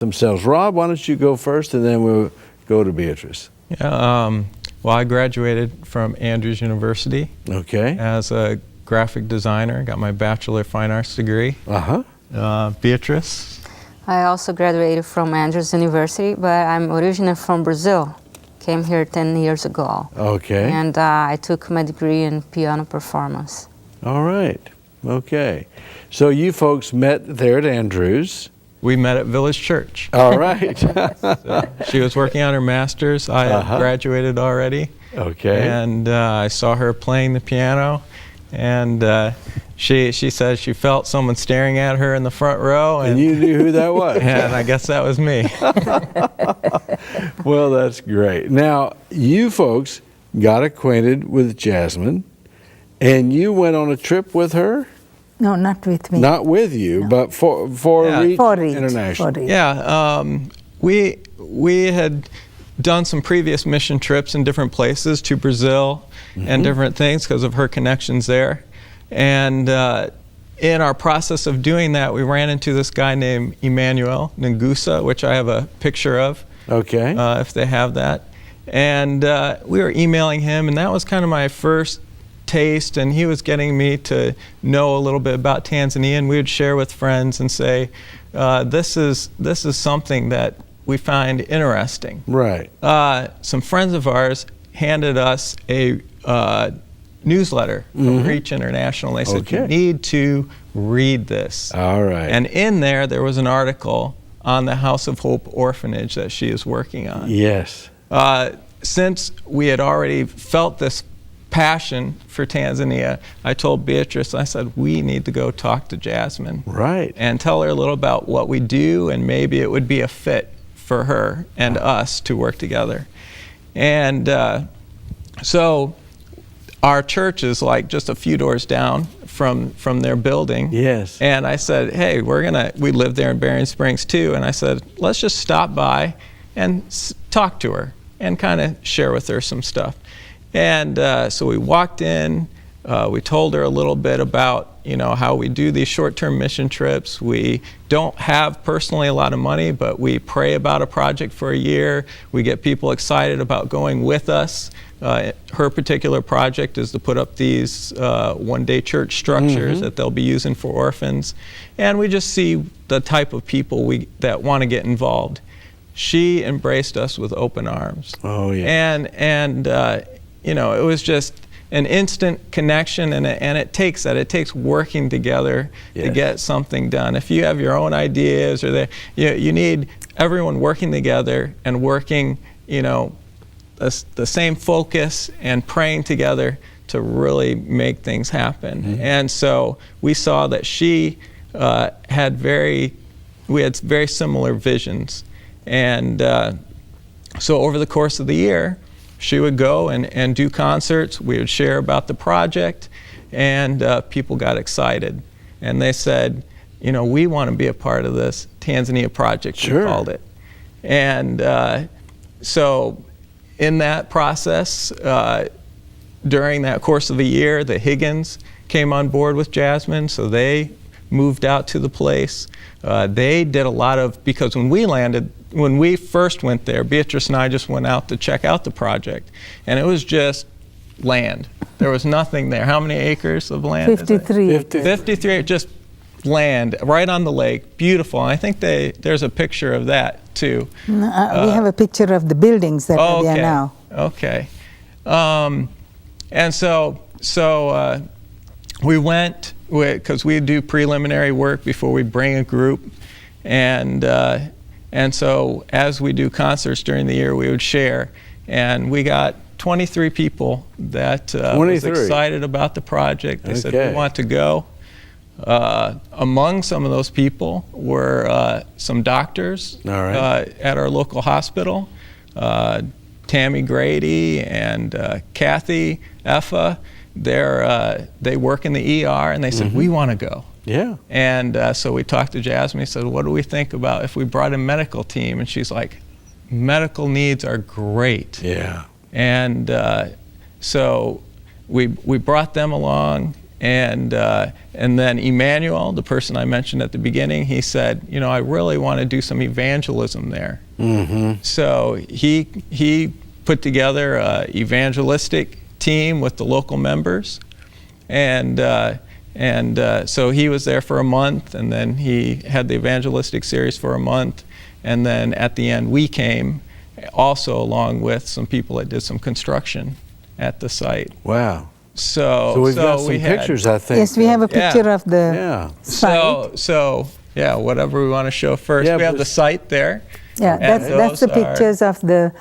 themselves. Rob, why don't you go first, and then we'll go to Beatrice. Yeah, well, I graduated from Andrews University Okay. as a graphic designer. Got my Bachelor of Fine Arts degree. Beatrice? I also graduated from Andrews University, but I'm originally from Brazil. Came here 10 years ago. Okay. And I took my degree in piano performance. All right. Okay. So you folks met there at Andrews. We met at Village Church. All right. So she was working on her master's. I had graduated already. Okay. And I saw her playing the piano, and she said she felt someone staring at her in the front row. And you knew who that was. And I guess that was me. Well, that's great. Now, you folks got acquainted with Jasmine, and you went on a trip with her? No, not with me. Not with you, No. but for Reach International. For Reach. Yeah, we had done some previous mission trips in different places to Brazil and different things because of her connections there. And in our process of doing that, we ran into this guy named Emmanuel Ngusa, which I have a picture of, if they have that. And we were emailing him, and that was kind of my first taste, and he was getting me to know a little bit about Tanzania, and we would share with friends and say, this is something that we find interesting. Right. Some friends of ours handed us a newsletter from Reach International. They said, you need to read this. All right. And in there was an article on the House of Hope orphanage that she is working on. Yes. Since we had already felt this passion for Tanzania, I told Beatrice, I said, we need to go talk to Jasmine. Right. And tell her a little about what we do, and maybe it would be a fit for her and us to work together. And so our church is like just a few doors down from their building. Yes. And I said, hey, we live there in Berrien Springs too, and I said, let's just stop by and talk to her and kind of share with her some stuff. And so we walked in, we told her a little bit about, how we do these short-term mission trips. We don't have personally a lot of money, but we pray about a project for a year. We get people excited about going with us. Her particular project is to put up these one-day church structures that they'll be using for orphans. And we just see the type of people that want to get involved. She embraced us with open arms. Oh, yeah. And it was just an instant connection, and it takes that. It takes working together to get something done. If you have your own ideas, you need everyone working together and working, the same focus and praying together to really make things happen. And so we saw that she had very similar visions. And so over the course of the year, she would go and do concerts. We would share about the project, and people got excited. And they said, we want to be a part of this Tanzania project, we called it. And so in that process, during that course of the year, the Higgins came on board with Jasmine, so they moved out to the place. They did a lot of, because when we first went there, Beatrice and I just went out to check out the project, and it was just land. There was nothing there. How many acres of land? 53. 53, just land right on the lake. Beautiful. And I think there's a picture of that too. We have a picture of the buildings that are there now. Okay. And so we went, because we do preliminary work before we bring a group, and so as we do concerts during the year, we would share, and we got 23 people that was excited about the project. They said, we want to go. Among some of those people were some doctors at our local hospital, Tammy Grady and Kathy Effa. They work in the ER, and they said, we want to go. Yeah. And so we talked to Jasmine, said, what do we think about if we brought a medical team? And she's like, medical needs are great. Yeah. And so we brought them along, And then Emmanuel, the person I mentioned at the beginning, he said, you know, I really want to do some evangelism there. So he put together an evangelistic team with the local members, and so he was there for a month, and then he had the evangelistic series for a month, and then at the end we came also along with some people that did some construction at the site. Wow. So we've got some pictures, I think. Yes, we have a picture of the site. So yeah, whatever we want to show first. Yeah, we have the site there. Yeah, that's the pictures of the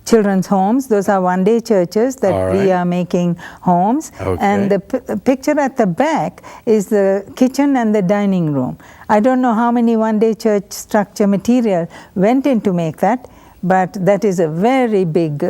children's homes. Those are one-day churches that we are making homes. Okay. And the picture at the back is the kitchen and the dining room. I don't know how many one-day church structure material went in to make that, but that is a very big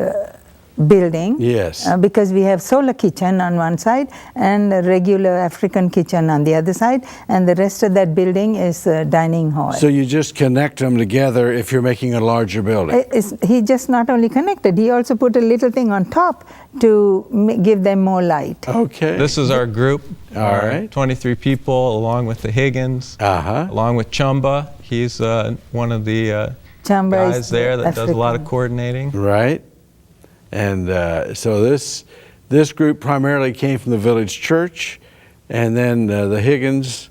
building. Yes. Because we have solar kitchen on one side and a regular African kitchen on the other side, and the rest of that building is a dining hall. So you just connect them together if you're making a larger building. He just not only connected, he also put a little thing on top to give them more light. Okay. This is our group. All right. 23 people, along with the Higgins, along with Chumba. He's one of the guys there that does a lot of coordinating. Right. And so this group primarily came from the village church, and then the Higgins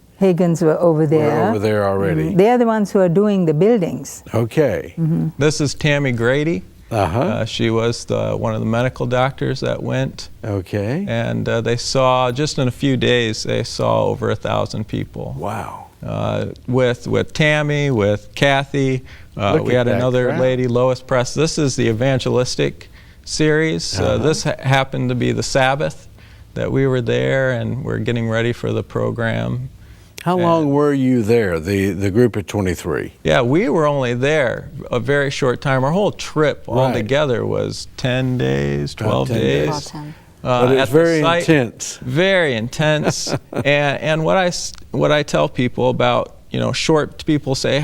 were over there. Were over there already. They are the ones who are doing the buildings. Okay. This is Tammy Grady. She was one of the medical doctors that went. Okay. And they saw, just in a few days, they saw over 1,000 people. Wow. With Tammy, with Kathy. We had another lady, Lois Press. This is the evangelistic series. This happened to be the Sabbath that we were there, and we're getting ready for the program. How long were you there, the group of 23? Yeah, we were only there a very short time. Our whole trip altogether was 10 days, 12 days. But it's very intense. Very intense. and what I tell people about, people say,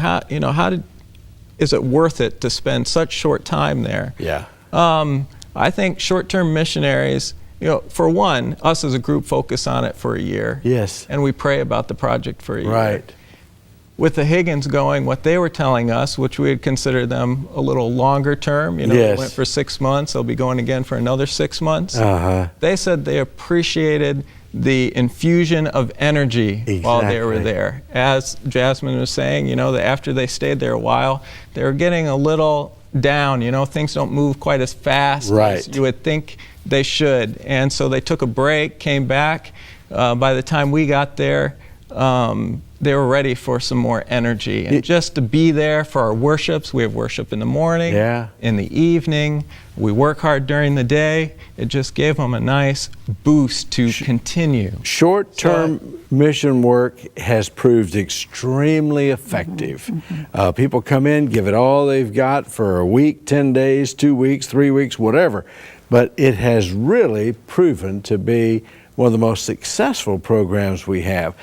is it worth it to spend such short time there? Yeah. I think short-term missionaries, for one, us as a group focus on it for a year. Yes. And we pray about the project for a year. Right. With the Higgins going, what they were telling us, which we had considered them a little longer term, Yes. They went for 6 months, they'll be going again for another 6 months. They said they appreciated the infusion of energy while they were there. As Jasmine was saying, that after they stayed there a while, they were getting a little down, things don't move quite as fast as you would think they should. And so they took a break, came back. By the time we got there, they were ready for some more energy. And just to be there for our worships, we have worship in the morning, in the evening, we work hard during the day. It just gave them a nice boost to continue. Short-term mission work has proved extremely effective. People come in, give it all they've got for a week, 10 days, 2 weeks, 3 weeks, whatever. But it has really proven to be one of the most successful programs we have,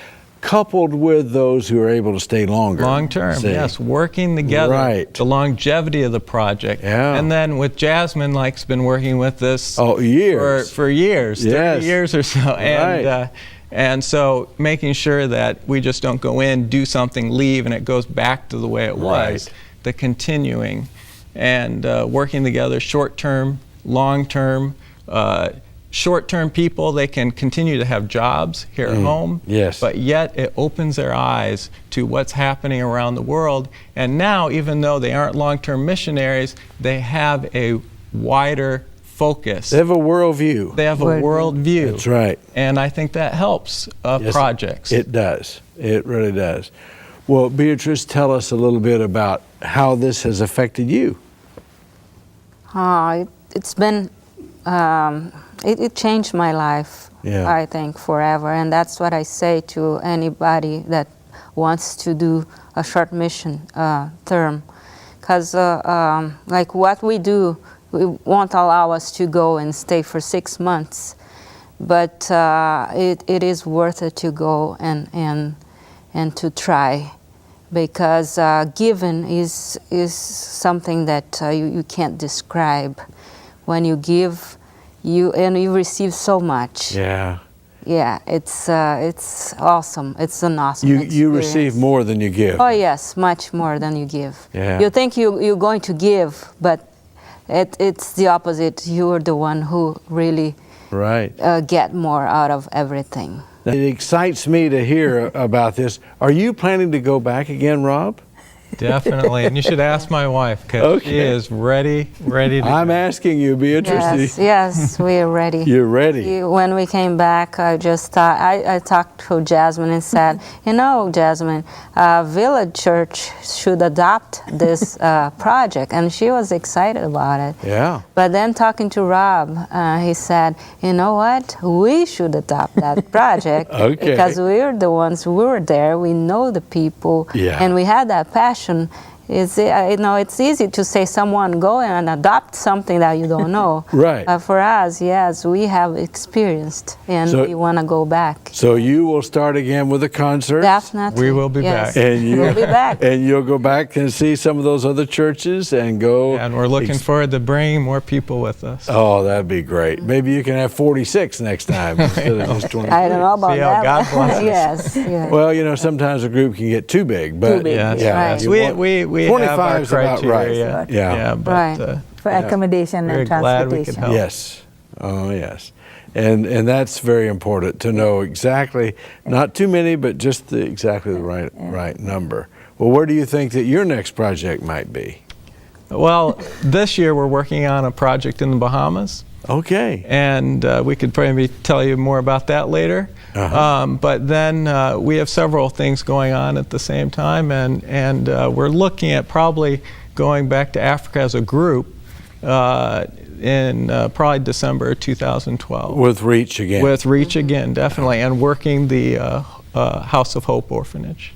coupled with those who are able to stay longer. Long term, yes, working together, the longevity of the project. And then with Jasmine, has been working with this years. For years, 30 years or so. And so making sure that we just don't go in, do something, leave, and it goes back to the way it was. The continuing and working together, short term, long term. Short-term people, they can continue to have jobs here at home, but yet it opens their eyes to what's happening around the world. And now, even though they aren't long-term missionaries, they have a wider focus. They have a worldview. They have a worldview. That's right. And I think that helps projects. It does. It really does. Well, Beatrice, tell us a little bit about how this has affected you. It's been... It changed my life, I think, forever. And that's what I say to anybody that wants to do a short mission term. Because what we do, we won't allow us to go and stay for 6 months. But it is worth it to go and to try. Because giving is something that you can't describe. When you give, you receive so much. yeah, it's awesome. It's an awesome You experience. receive more than you give. Oh yes, much more than you give. Yeah. You think you're going to give, but it's the opposite. You're the one who really Right. get more out of everything. It excites me to hear about this. Are you planning to go back again, Rob? Definitely, and you should ask my wife because Okay. she is ready to I'm go. asking you, Beatrice. Yes, we're ready. You're ready. When we came back, I talked to Jasmine and said, you know, Jasmine, Village Church should adopt this project, and she was excited about it. Yeah. But then talking to Rob, he said, you know what, we should adopt that project Okay. because we're the ones who were there, we know the people, Yeah. and we had that passion. It's, you know, it's easy to say someone go and adopt something that you don't know. Right. For us, yes, we have experienced, and So- we want to go back. So you will start again with a concert. Definitely. We will be yes. back. And you We'll be back. And you'll go back and see some of those other churches and go. And we're looking forward to bringing more people with us. Oh, that'd be great. Maybe you can have 46 next time instead of just 20. I don't know about See how that. God blesses. Yes, yes. Well, you know, sometimes a group can get too big, but Too big, Yes. yeah, right. you We have 25 our is about criteria. right. Yeah. but Right. For accommodation we're and glad we could transportation. help. Yes. Oh, yes. And that's very important to know exactly, not too many, but just exactly the right number. Well, where do you think that your next project might be? Well, this year we're working on a project in the Bahamas, Okay. and we could probably tell you more about that later. But then we have several things going on at the same time, and we're looking at probably going back to Africa as a group in probably December 2012. With Reach again. With Reach again, definitely, and working the House of Hope Orphanage.